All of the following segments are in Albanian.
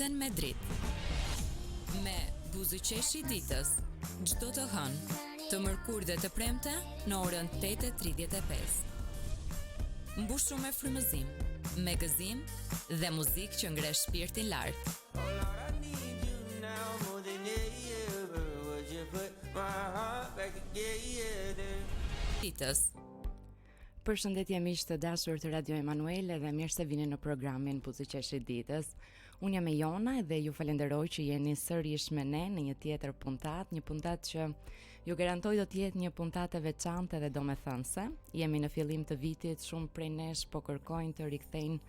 Ditën me dritë. Me Buzëqeshi ditës, çdo të hënë, të mërkurë dhe të premte në orën 8:35. Mbushur me frymëzim, me gëzim dhe muzikë që ngre shpirtin lart. Ditës. Përshëndetje miq të dashur të Radio Emanuele dhe mirë se vini në programin Buzëqeshi ditës. Unë jam Jona dhe ju falenderoj që jeni sërish me ne në një tjetër puntatë, një puntatë që ju garantoj do të jetë një puntatë e veçantë dhe domethënëse. Jemi në fillim të vitit, shumë prej nesh po kërkojnë të rikthejnë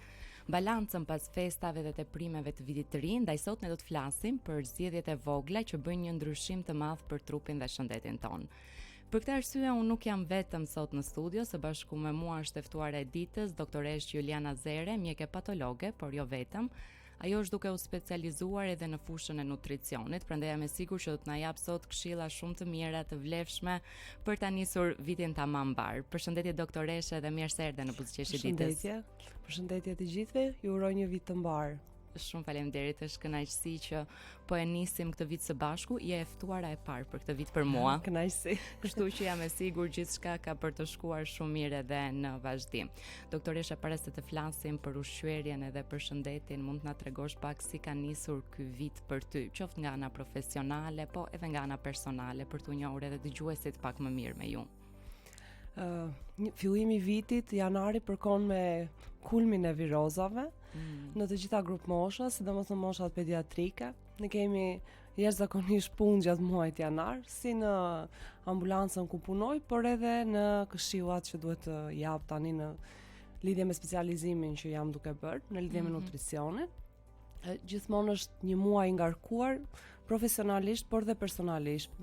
balancën pas festave dhe teprimeve të vitit të ri, ndaj sot ne do të flasim për zgjedhjet e vogla që bëjnë një ndryshim të madh për trupin dhe shëndetin tonë. Për këtë arsye unë nuk jam vetëm sot në studio, së bashku me mua është e ftuara e ditës, doktoresh Juliana Zere, mjeke patologe, por jo vetëm. Ajo është duke u specializuar edhe në fushën e nutricionit, prandaj jam e sigurt që do të na jap sot këshilla shumë të mira, të vlefshme për ta nisur vitin tamam mbar. Përshëndetje doktoreshe dhe mirë se erdhe në Buzëqeshi ditës. Përshëndetje të gjithëve, ju uroj një vit të mbar. Shumë faleminderit, është kënaqësi që po e nisim këtë vit së bashku, je e ftuara e parë për këtë vit për mua. Kënaqësi. Kështu që jam e sigurt gjithçka ka për të shkuar shumë mirë edhe në vazhdim. Doktoresha, para se të flasim për ushqyerjen edhe për shëndetin, mund të na tregosh pak si ka nisur ky vit për ty, qoftë nga ana profesionale, po edhe nga ana personale, për t'u njohur edhe dëgjuesit pak më mirë me ju. Fillimi i vitit, janari përkon me kulmin e virozave në të gjitha grup mosha, sidomos në moshat pediatrike. Ne kemi jashtëzakonisht punë gjatë muajit janar, si në ambulancën ku punoj, por edhe në këshillat që duhet të jap tani në lidhje me specializimin që jam duke bërë, në lidhje me nutricionin. Gjithmonë është një muaj i ngarkuar profesionalisht, por dhe personalisht.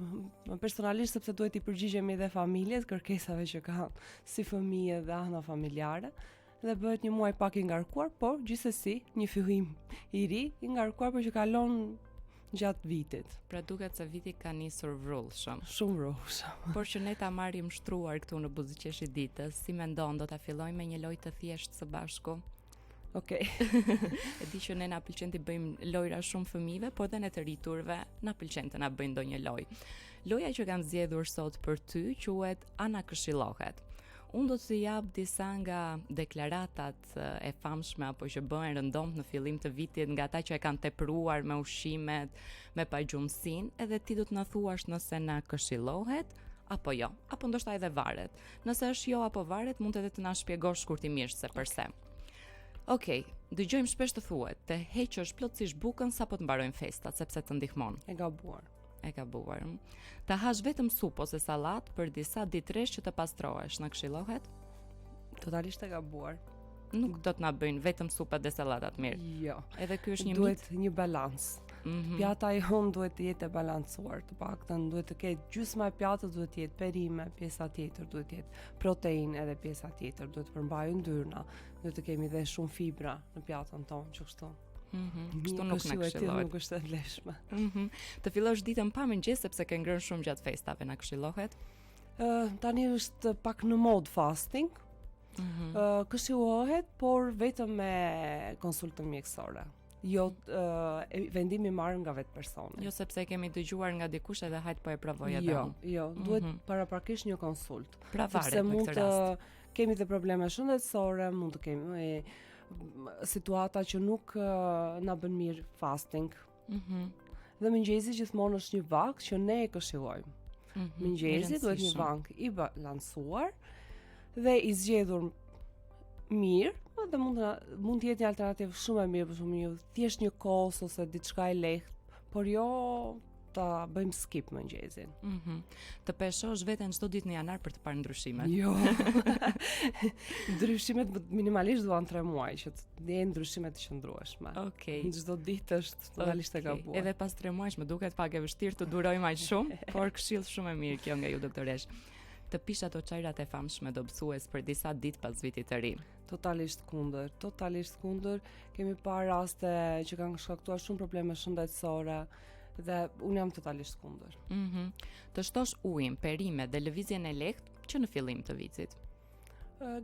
Personalisht sepse duhet i përgjigjemi dhe familjes, kërkesave që kanë si fëmijë dhe ana familjare, dhe bëhet një muaj pak i ngarkuar, por gjithsesi një fillim i ri i ngarkuar por që kalon gjatë vitit. Pra duket se viti ka nisur vrullshëm. Shumë vrullshëm. Por që ne ta marrim shtruar këtu në Buzëqeshi ditës, si mendon, do ta fillojmë me një lojë të thjeshtë së bashku? Okej. E di që ne na pëlqen të bëjmë lojra shumë fëmijëve, por edhe ne të rriturve na pëlqen të na bëjnë ndonjë lojë. Loja që kam zgjedhur sot për ty quhet Ana këshillohet. Unë do të jap disa nga deklaratat e famshme apo që bëhen rëndomt në fillim të vitit nga ata që e kanë tepruar me ushqimet, me pagjumsinë, edhe ti do të na thuash nëse na këshillohet apo jo, apo ndoshta edhe varet. Nëse është jo apo varet, mund edhe të na shpjegosh shkurtimisht se përse. Okej, dëgjojmë shpesh të thuhet, të heqësh plotësisht bukën sapo të mbarojnë festat, sepse të ndihmon. E gabuar. Ta hash vetëm supë ose sallatë për disa ditë rresht që të pastrohesh, na këshillohet? Totalisht e gabuar. Nuk do të na bëjnë vetëm supat dhe sallatat mirë. Jo. Edhe ky është një duhet një balans. Pjata jon duhet të jetë e balancuar, të paktën duhet të ketë gjysma e pjatës duhet të jetë perime, pjesa tjetër duhet të jetë proteinë, edhe pjesa tjetër duhet të përmbajë ndyrna, duhet të kemi dhe shumë fibra në pjatën tonë, që kështu. Kështu nuk na këshillohet. Nuk është e vlefshme. Të fillosh ditën pa mëngjes sepse ke ngrënë shumë gjatë festave, na këshillohet? Tani është pak në mod fasting. Këshillohet, por vetëm me konsultën mjekësore. Jo, vendimi marrë nga vetë personi. Jo, sepse kemi dëgjuar nga dikush edhe hajt po e provoj edhe unë. Jo, duhet paraprakisht një konsult. Pra varet në këtë rast. Kemi dhe probleme shëndetësore, mund të kemi situata që nuk na bën mirë fasting. Dhe mëngjesi gjithmonë është një vakt që ne e këshillojmë. Mëngjesi duhet një vakt i balancuar dhe i zgjedhur mirë, dhe mund të jetë një alternativë shumë e mirë, për shembull, thjesht një kos ose diçka e lehtë, por jo ta bëjmë skip mëngjesin. Të peshosh veten çdo ditë në janar për të parë ndryshimet. Jo. Ndryshimet minimalisht duan 3 muaj që të ndjejnë ndryshime të qëndrueshme. Okej. Çdo ditë është totalisht e gabuar. Edhe pas 3 muajsh më duket pak e vështirë të durojmë aq shumë, por këshill shumë e mirë kjo nga ju doktoresh. Të pish ato çajrat e famshme dobësues për disa ditë pas vitit të ri. Totalisht kundër. Kemi parë raste që kanë shkaktuar shumë probleme shëndetësore dhe unë jam totalisht kundër. Të shtosh ujin, perime dhe lëvizjen e lehtë që në fillim të vitit.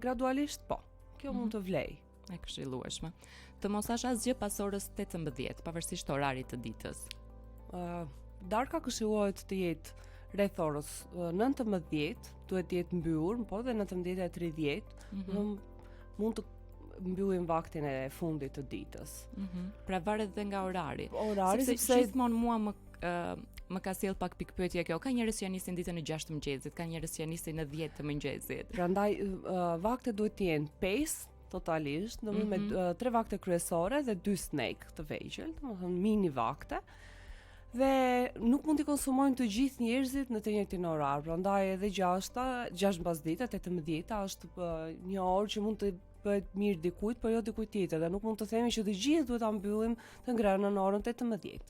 Gradualisht po. Kjo mund të vlej. E këshillueshme. Të mos hash asgjë pas orës 18, pavarësisht orarit të ditës. Darka këshillohet të jetë rreth orës 19, duhet të jetë mbyllur, po dhe 19:30, mund të mbyllim vaktin e fundit të ditës. Pra varet dhe nga orari. Sepse gjithmonë mua më ka sjell pak pikpyetje kjo. Ka njerëz që nisin ditën e 6 të mëngjesit, ka njerëz që nisin në 10 të mëngjesit. Prandaj vaktet duhet të jenë 5 totalisht, me 3 vakte kryesore dhe 2 snack të vegjël, domethënë mini vakte. Dhe nuk mund t'i konsumojnë të gjithë njerëzit në të njëjtin orar. Prandaj edhe 6 mbasdita, 18 është një orë që mund të bëhet mirë dikujt, por jo dikujt tjetër, dhe nuk mund të themi që të gjithë duhet ta mbyllim të ngrënën në orën 18.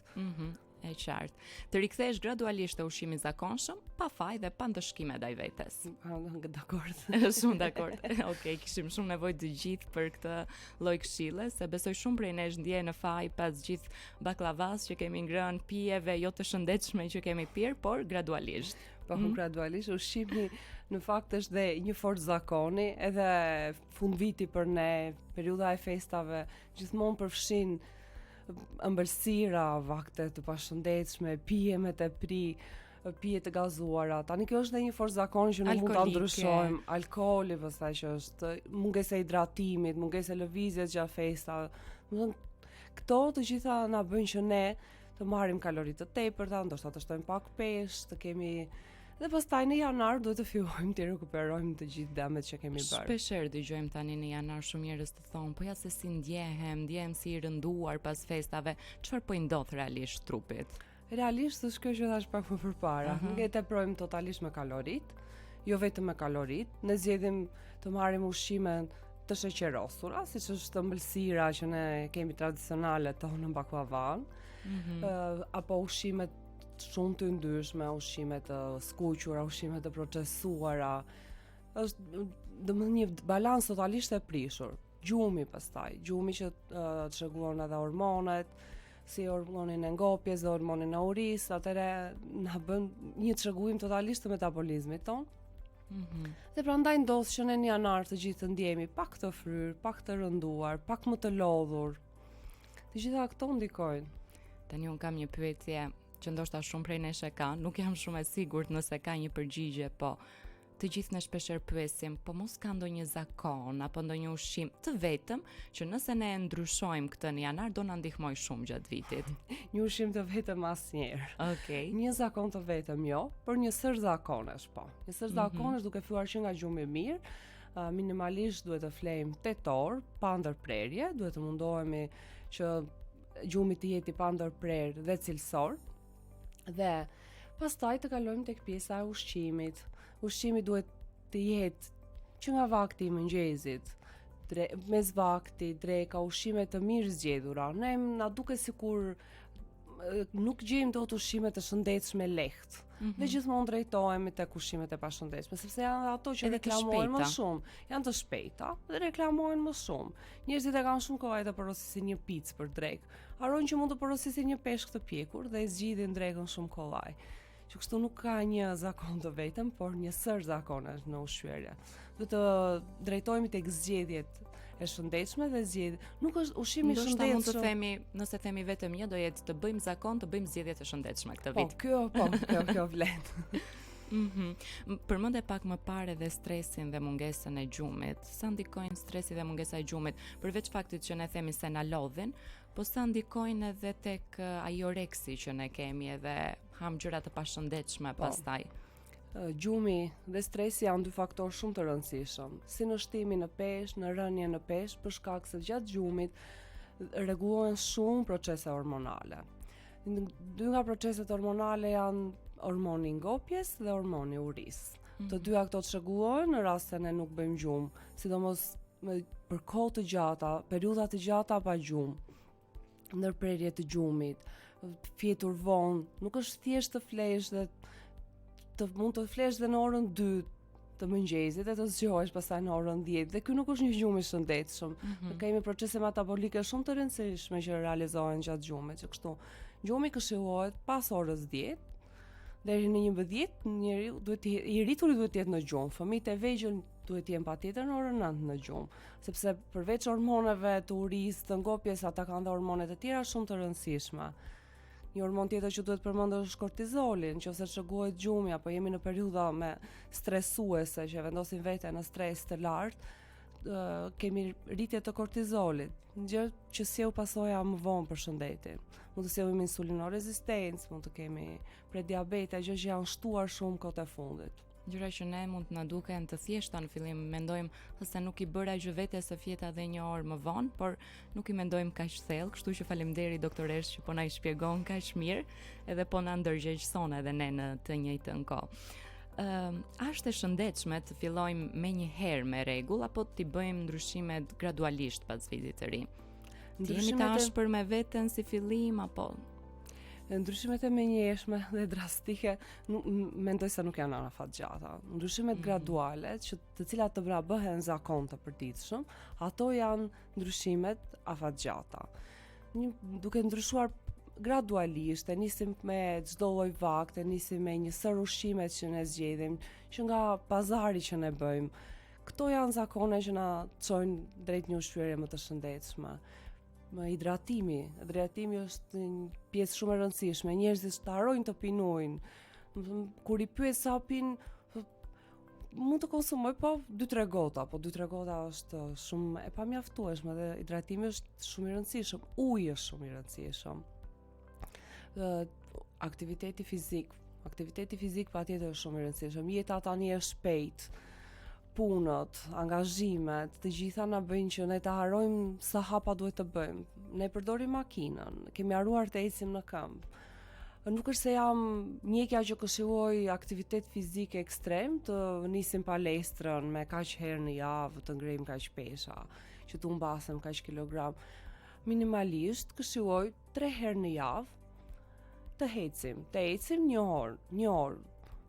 E qartë. Të rikthesh gradualisht te ushqimi i zakonshëm, pa faj dhe pa ndëshkime ndaj vetes. Dakord. Shumë dakord. Okej, kishim shumë nevojë të gjithë për këtë lloj këshille, se besoj shumë prej nesh ndjej në faj pas gjithë baklavas që kemi ngrënë, pijeve jo të shëndetshme që kemi pirë, por gradualisht. Po gradualisht ushqimi në fakt është dhe një forcë zakoni, edhe fundviti për ne, periudha e festave, gjithmonë përfshin ëmbëlsira, vakte të pashëndetshme, pije me tepri, pije të gazuara. Tani kjo është dhe një forcë zakoni që nuk mund ta ndryshojmë. Alkooli, pastaj që është mungesa e hidratimit, mungesa e lëvizjes gjatë festave. Këto të gjitha na bëjnë që ne të marrim kalori të tepërta, ndoshta të shtojmë pak peshë, të kemi. Dhe pastaj në janar duhet të fillojmë të rekuperojmë të gjithë dëmet që kemi bërë. Shpeshherë dëgjojmë tani në janar shumë njerëz të thonë, po ja se si ndjehem si i rënduar pas festave. Çfarë po i ndodh realisht trupit? Realisht është kjo që thash pak më përpara. Ne teprojmë totalisht me kalorit, jo vetëm me kalorit. Ne zgjedhim të marrim ushqime të sheqerosura, siç është ëmbëlsira që ne kemi tradicionale tonë në baklavan, apo ushqimet shumë të ndryshme, ushqime të skuqura, ushqime të procesuara. Është domethënë një balans totalisht e prishur. Gjumi pastaj, gjumi që tregon edhe hormonet, si hormonin e ngopjes dhe hormonin e urisë, atëre na bën një çrreguim totalisht të metabolizmit ton. Dhe prandaj ndodh që në janar të gjithë të ndjehemi pak të fryr, pak të rënduar, pak më të lodhur. Të gjitha këto ndikojnë. Tani un kam një pyetje që ndoshta shumë prej nesh e kanë, nuk jam shumë e sigurt nëse ka një përgjigje, po të gjithë ne shpeshherë pyesim, po mos ka ndonjë zakon apo ndonjë ushqim të vetëm që nëse ne e ndryshojmë këtë në janar do na ndihmoj shumë gjatë vitit. Një ushqim të vetëm asnjëherë. Okej. Një zakon të vetëm jo, por një sër zakonesh po. Një sër zakonesh duke filluar që nga gjumi i mirë, minimalisht duhet të flejmë 8 orë pa ndërprerje, duhet të mundohemi që gjumi të jetë i pa ndërprerje dhe cilësor. Dhe pastaj të kalojmë tek pjesa e ushqimit. Ushqimi duhet të jetë që nga vakti i mëngjesit, mes vakti, dreka, ushqime të mirë zgjedhura. Ne na duket sikur nuk gjejmë dot ushqime të shëndetshme lehtë. Dhe gjithmonë drejtohemi tek ushqimet e pashëndetshme, sepse janë ato që reklamojnë më shumë, janë të shpejta dhe reklamojnë më shumë. Njerëzit e kanë shumë kohë të porosisin një picë për drekë. Harojnë që mund të porosisin një peshk të pjekur dhe e zgjidhin drekën shumë kollaj. Që kështu nuk ka një zakon të vetëm, por një sër zakonesh në ushqyerje. Duhet të drejtohemi tek zgjedhjet e shëndetshme dhe zgjedhje. Nuk është ushqimi i shëndetshëm. Mund të themi, nëse themi vetëm një, do jetë të bëjmë zakon, të bëjmë zgjedhjet e shëndetshme këtë vit. Kjo vlen. Përmend pak më parë edhe stresin dhe mungesën e gjumit. Sa ndikojnë stresi dhe mungesa e gjumit, përveç faktit që ne themi se na lodhin, po sa ndikojnë edhe tek ai oreksi që ne kemi edhe ham gjëra të pashëndetshme pastaj. Gjumi dhe stresi janë dy faktorë shumë të rëndësishëm, si në shtimin në peshë, në rënje në peshë, për shkak se gjatë gjumit rregullohen shumë procese hormonale. Dy nga proceset hormonale janë hormoni i ngopjes dhe hormoni i urisë. Të dyja këto çrregullohen në rast se ne nuk bëjmë gjumë, sidomos për kohë të gjata, periudha të gjata pa gjumë, ndërprerje të gjumit, fjetur vonë, nuk është thjesht të flesh dhe mund të flesh dhe në orën 2 të mëngjesit e të zgjohesh pastaj në orën 10 dhe ky nuk është një gjumë i shëndetshëm. Ne kemi procese metabolike shumë të rëndësishme që realizohen gjatë gjumit, që kështu gjumi këshillohet pas orës 10 deri në 11 njeriu duhet i rrituri duhet të jetë në gjumë. Fëmijët e vegjël duhet jem patjetër në orën 9 në gjumë, sepse përveç hormoneve të urisë, të ngopjes, ata kanë dhe hormonet e tjera shumë të rëndësishme. Një hormon tjetër që duhet përmendur është kortizoli, nëse çgohet gjumi apo jemi në periudha me stresuese që vendosin veten në stres të lartë, kemi rritje të kortizolit, gjë që sjell pasoja më vonë për shëndetin. Mund të sjellim insulinorezistencë, mund të kemi prediabete, gjë që janë shtuar shumë kohët e fundit. Gjëra që ne mund të na duken të thjeshta në fillim, mendojmë se nuk i bëra gjë vetes së fjeta dhe një orë më vonë, por nuk i mendojmë kaq thellë, kështu që faleminderit doktoresh që po na i shpjegon kaq mirë, edhe po na ndërgjegjëson edhe ne në të njëjtën kohë. A është e shëndetshme të fillojmë me një herë me rregull apo të bëjmë ndryshimet gradualisht pas vitit të ri? Jemi të ashpër me veten si fillim apo? Ndryshimet e menjëhershme dhe drastike mendoj se nuk janë afatgjata. Ndryshimet graduale, të cilat të bëhen zakon të përditshëm, ato janë ndryshimet afatgjata. Duke ndryshuar gradualisht, e nisim me çdo lloj vakte, nisim me një sër ushqimet që ne zgjedhim, që nga pazari që ne bëjmë. Këto janë zakone që na çojnë drejt një ushqyerje më të shëndetshme. Më hidratimi është një pjesë shumë e rëndësishme. Njerëzit të harrojnë të pinë ujin. Kur i pyet sa pinë, mund të konsumoj 2-3 gota, po 2-3 gota është shumë e pamjaftueshme dhe hidratimi është shumë i rëndësishëm. Uji është shumë i rëndësishëm. Aktiviteti fizik patjetër është shumë i rëndësishëm. Jeta tani është shpejt. Punët, angazhimet, të gjitha na bëjnë që ne të harrojmë sa hapa duhet të bëjmë. Ne përdorim makinën, kemi harruar të ecim në këmbë. Nuk është se jam mjekja që këshilloj aktivitet fizik ekstrem, të nisim palestrën me kaq herë në javë, të ngrejmë kaq pesha, që të humbasem kaq kilogram. Minimalisht këshilloj 3 herë në javë të ecim 1 orë.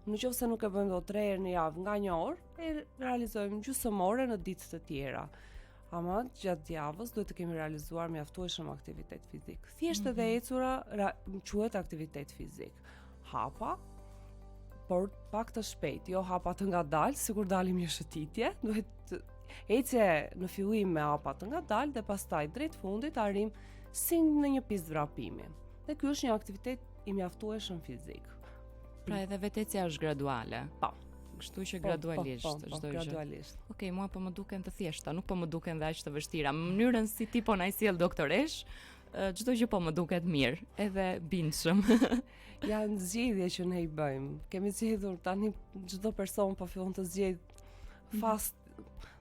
Në qoftë se nuk e bëjmë dot 3 herë në javë nga 1 orë, e realizojmë gjysmore në ditë të tjera. Ama gjatë javës duhet të kemi realizuar mjaftueshëm aktivitet fizik. Thjesht edhe ecura quhet aktivitet fizik. Hapa, por pak të shpejt, jo hapa të ngadalë, sikur dalim një shëtitje, duhet ecje në fillim me hapa të ngadalë dhe pastaj drejt fundit arrim si në një pistë vrapimi. Dhe ky është një aktivitet i mjaftueshëm fizik. Pra edhe vetëecja është graduale. Po. Kështu që gradualisht çdo gjë. Gradualisht. Okej, mua po më duken të thjeshta, nuk po më duken dhe aq të vështira. Në mënyrën si ti po na i sjell doktoresh, çdo gjë po më duket mirë, edhe bindshëm. Janë zgjedhje që ne i bëjmë. Kemi zgjedhur tani çdo person po fillon të zgjedh fast,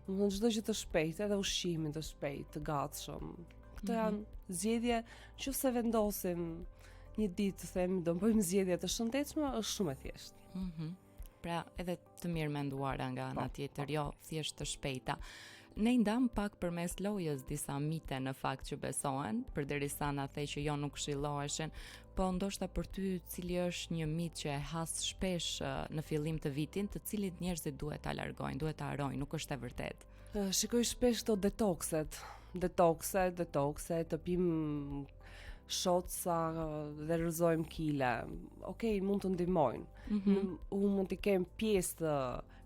domethënë çdo gjë të shpejtë, edhe ushqimin të shpejtë, të gatshëm. Këto janë zgjedhje që se vendosim një ditë të themi do bëjmë zgjedhje të shëndetshme, është shumë e thjeshtë. Pra edhe të mirë menduara nga ana tjetër, jo thjesht të shpejta. Ne i ndam pak përmes lojës disa mite në fakt që besohen, përderisa na the që jo nuk këshilloheshin, po ndoshta për ty cili është një mit që e has shpesh në fillim të vitin, të cilit njerëzit duhet ta largojnë, duhet ta harrojnë, nuk është e vërtetë. Shikoj shpesh këto detokse, të pim shotsa dhe rrëzojmë kile. Okej, mund të ndihmojnë. Unë mund të kem pjesë të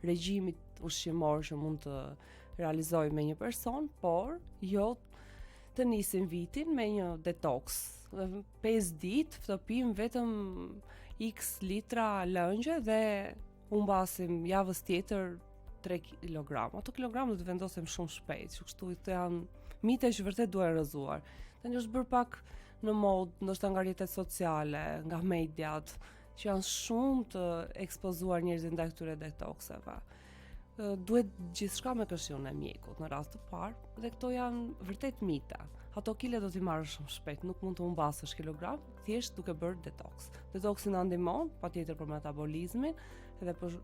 regjimit ushqimor që mund të realizoj me një person, por jo të nisim vitin me një detoks. 5 ditë të pim vetëm x litra lëngje dhe humbasim javës tjetër 3 kg. Ato kilogram do të vendosim shumë shpejt, kështu të janë mite që vërtet duhen rrëzuar. Tani është bërë pak në modë, ndoshta nga rrjetet sociale, nga mediat, që janë shumë të ekspozuar njerëzit ndaj këtyre detokseve. Duhet gjithçka me këshillën e mjekut në rast të parë, dhe këto janë vërtet mite. Ato kile do t'i marrësh shumë shpejt, nuk mund të humbasësh kilogram, thjesht duke bërë detoks. Detoksi na ndihmon patjetër për metabolizmin edhe për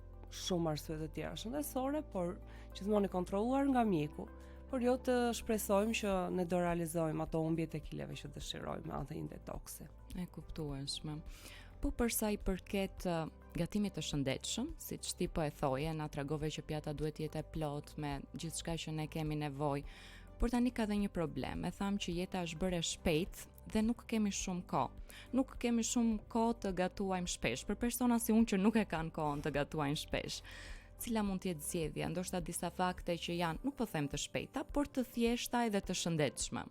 shumë arsye të tjera shëndetësore, por gjithmonë i kontrolluar nga mjeku. Por jo të shpresojmë që ne do realizojmë ato humbjet e kileve që dëshirojmë me anë të një detoksi. E kuptueshme. Po për sa i përket gatimit të shëndetshëm, siç ti po e thoje, na tregove që pjata duhet jetë e plot me gjithçka që ne kemi nevojë. Por tani ka dhe një problem. E tham që jeta është bërë e shpejt dhe nuk kemi shumë kohë. Nuk kemi shumë kohë të gatuajmë shpesh. Për persona si unë që nuk e kanë kohën të gatuajnë shpesh. cila mund të jetë zgjedhja, ndoshta disa fakte që janë, nuk po them të shpejta, por të thjeshta edhe të shëndetshme.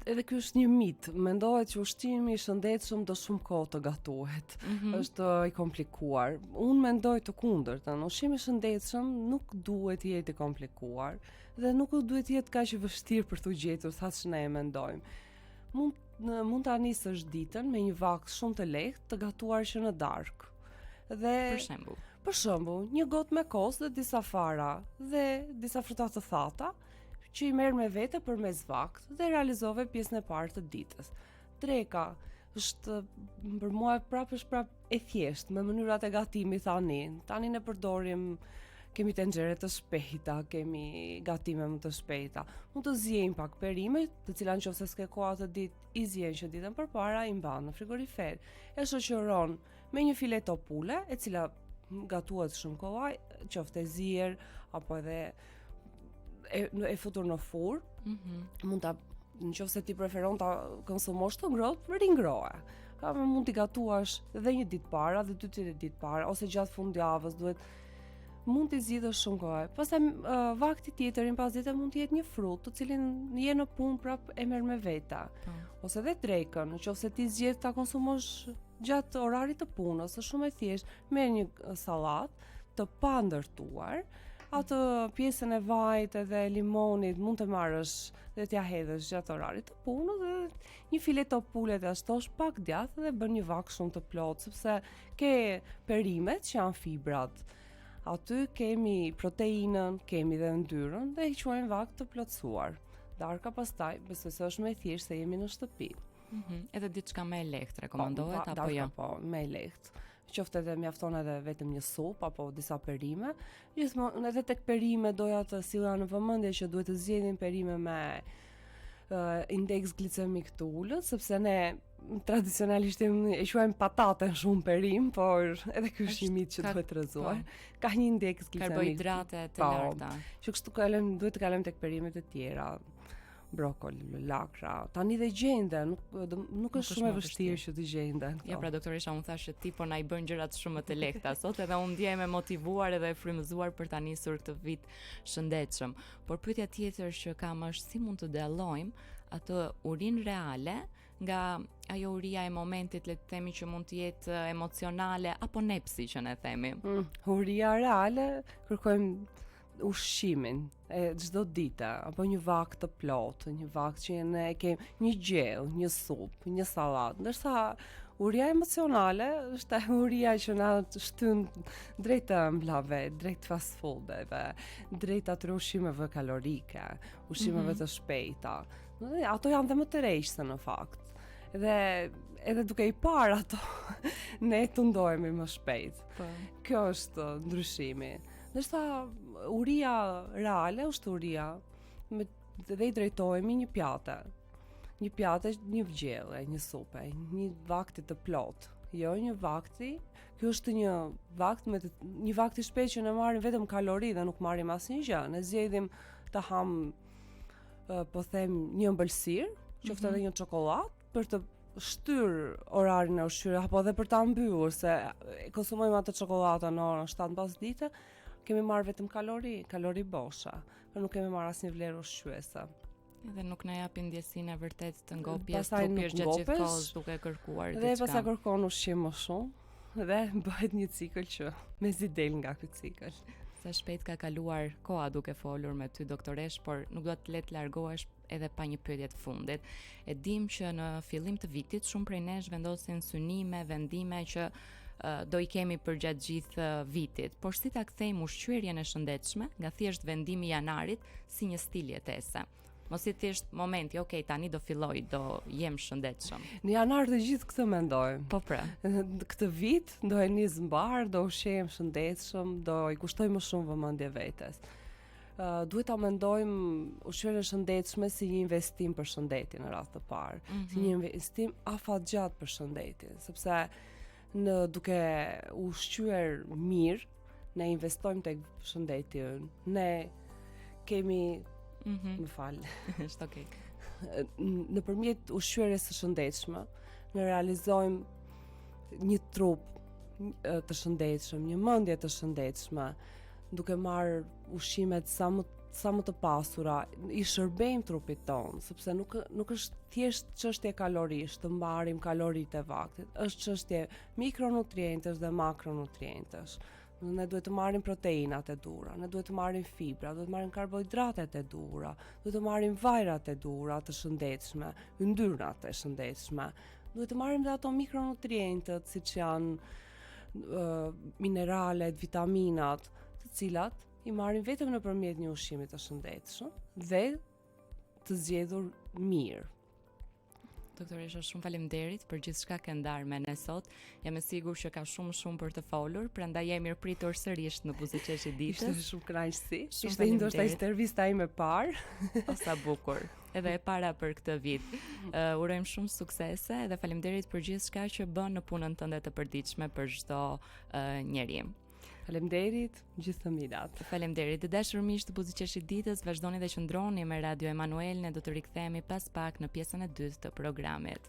Edhe ky është një mit. Mendohet që ushqimi i shëndetshëm do shumë kohë të gatuhet. Është i komplikuar. Unë mendoj të kundërtën. Ushqimi i shëndetshëm nuk duhet të jetë i komplikuar dhe nuk duhet të jetë kaq i vështirë për të gjetur, thashë ne e mendojmë. Mund ta nisësh ditën me një vakt shumë të lehtë të gatuar që në darkë. Dhe për shembull, një gotë me kos dhe disa fara dhe disa fruta të thata që i merr me vete përmes vakt dhe realizove pjesën e parë të ditës. Dreka është për mua prapë e thjeshtë me mënyrat e gatimit tani. Tani ne përdorim, kemi tenxhere të shpejta, kemi gatime më të shpejta. Mund të zjejmë pak perime, të cilat nëse s'ke kohë atë ditë, i zjen që ditën përpara i mban në frigorifer. E shoqëron me një filet topule, e cila gatuhet shumë kollaj, qoftë e zier apo edhe e futur në furr. Mund ta, nëse ti preferon ta konsumosh të ngrohtë, ringrohe. Mund t'i gatuash edhe një ditë para dhe 2 ditë para ose gjatë fundjavës, mund t'i zgjidhësh shumë kohë. Pastaj vakti tjetër pas ditës mund të jetë një frut, të cilin je në punë prap e merr me vete. Ose edhe drekën, nëse ti zgjedh ta konsumosh gjatë orarit të punës, është shumë e thjeshtë, merr një sallatë të pa ndërtuar. Atë pjesën e vajit edhe limonit mund të marrësh dhe t'ja hedhësh gjatë orarit të punës dhe një filet topule të ashtosh pak djathtë dhe bën një vakt shumë të plotë, sepse ke perimet që janë fibrat. Aty kemi proteinën, kemi dhe yndyrën dhe i quajmë vakt të plotësuar. Darka pastaj, besoj se është më e thjeshtë se jemi në shtëpi. Edhe diçka më e lehtë rekomandohet apo jo? Po, më e lehtë. Qoftë edhe mjafton edhe vetëm një supë apo disa perime. Gjithmonë edhe tek perime doja të sillja në vëmendje që duhet të zgjedhim perime me indeks glicemik të ulët, sepse ne tradicionalisht e quajmë patatën shumë perim, por edhe ky është një mit që duhet të rrezuar. Ka një indeks glicemik, karbohidrate të larta. Që kështu duhet të kalojmë tek perimet e tjera. Brokoli, lakra, tani dhe gjende, nuk është shumë e vështirë që të gjende. Ja, pra doktoresha, unë thashë ti po na i bën gjërat shumë të lehta sot, edhe unë ndjehem e motivuar edhe e frymëzuar për ta nisur këtë vit shëndetshëm. Por pyetja tjetër që kam është si mund të dallojmë atë urinë reale nga ajo uria e momentit, le të themi që mund të jetë emocionale apo nepsi që ne themi. Uria reale kërkojmë ushqimin e çdo dite apo një vakt të plotë, një vakt që ne kemi një gjell, një supë, një sallatë. Ndërsa uria emocionale është uria që na shtyn drejt ëmblave, drejt fast foodeve, drejt atyre ushqimeve kalorike, ushqimeve të shpejta. Ato janë dhe më të rreshta në fakt. Edhe duke i parë ato, ne tundohemi më shpejt. Kjo është ndryshimi. Ndërsa uria reale është uria dhe i drejtohemi një pjate. Një pjate, një gjelle, një supe, një vakti të plotë. Jo një vakti, kjo është një vakti shpejt që ne marrim vetëm kalori dhe nuk marrim asnjë gjë. Ne zgjedhim të ham, po them, një ëmbëlsirë, qoftë edhe një çokoladë për të shtyr orarin e ushqyerjes apo edhe për ta mbyllur, se konsumojmë atë çokoladën në orën 7 pas dite. Kemi marrë vetëm kalori bosha, por nuk kemi marrë asnjë vlerë ushqyese. Edhe nuk na japin ndjesinë e vërtet të ngopjes, trupesh gjatë gjithë kohës duke kërkuar diçka. Dhe pastaj kërkon ushqim më shumë dhe bëhet një cikël që mezi del nga ky cikël. Sa shpejt ka kaluar koha duke folur me ty doktoresh, por nuk do të le të largohesh edhe pa një pyetje të fundit. E dim që në fillim të vitit shumë prej nesh vendosin synime, vendime që do i kemi për gjatë gjithë vitit, por si ta kthejmë ushqyerjen e shëndetshme nga thjesht vendimi i janarit si një stil jetese. Mos i thjesht momenti, okay, tani do filloj, do jem shëndetshëm. Në janar të gjithë këtë mendojmë. Po pra. Këtë vit do e nis mbar, do ushqehem shëndetshëm, do i kushtoj më shumë vëmendje vetes. Duhet ta mendojmë ushqyerjen e shëndetshme si një investim për shëndetin në radhë të parë, si një investim afatgjat për shëndetin, sepse duke ushqyer mirë, ne investojmë tek shëndeti ynë. Ne kemi më fal. Është okay. Nëpërmjet ushqyerjes së shëndetshme, ne realizojmë një trup të shëndetshëm, një mendje të shëndetshme, duke marr ushqimet sa më të pasura, I shërbejmë trupit tonë, sepse nuk është thjesht çështje kalorish, të mbarim kaloritë e vaktit, është çështje mikronutrientesh dhe makronutrientesh. Ne duhet të marrim proteinat e duhura, ne duhet të marrim fibra, duhet të marrim karbohidratet e duhura, duhet të marrim vajrat e duhura të shëndetshme, yndyrnat e shëndetshme. Duhet të marrim dhe ato mikronutrientët, siç janë mineralet, vitaminat, të cilat I marrim vetëm nëpërmjet një ushqimi të shëndetshëm dhe të zgjedhur mirë. Doktoresha, shumë faleminderit për gjithçka që ndarë me ne sot. Jam e sigurt që ka shumë për të folur, prandaj jam mirëpritur sërish në Buzëqesh e ditës. Ishte shumë kënaqësi. Ishte ndoshta intervista ime e parë. O sa bukur. Edhe e para për këtë vit. Urojmë shumë suksese dhe faleminderit për gjithçka që bën në punën tënde të përditshme për çdo njeri. Faleminderit, gjithë të mirat. Faleminderit. Të dashur miq të Buzëqeshit ditës, vazhdoni dhe qëndroni me Radio Emanuel, ne do të rikthehemi pas pak në pjesën e dytë të programit.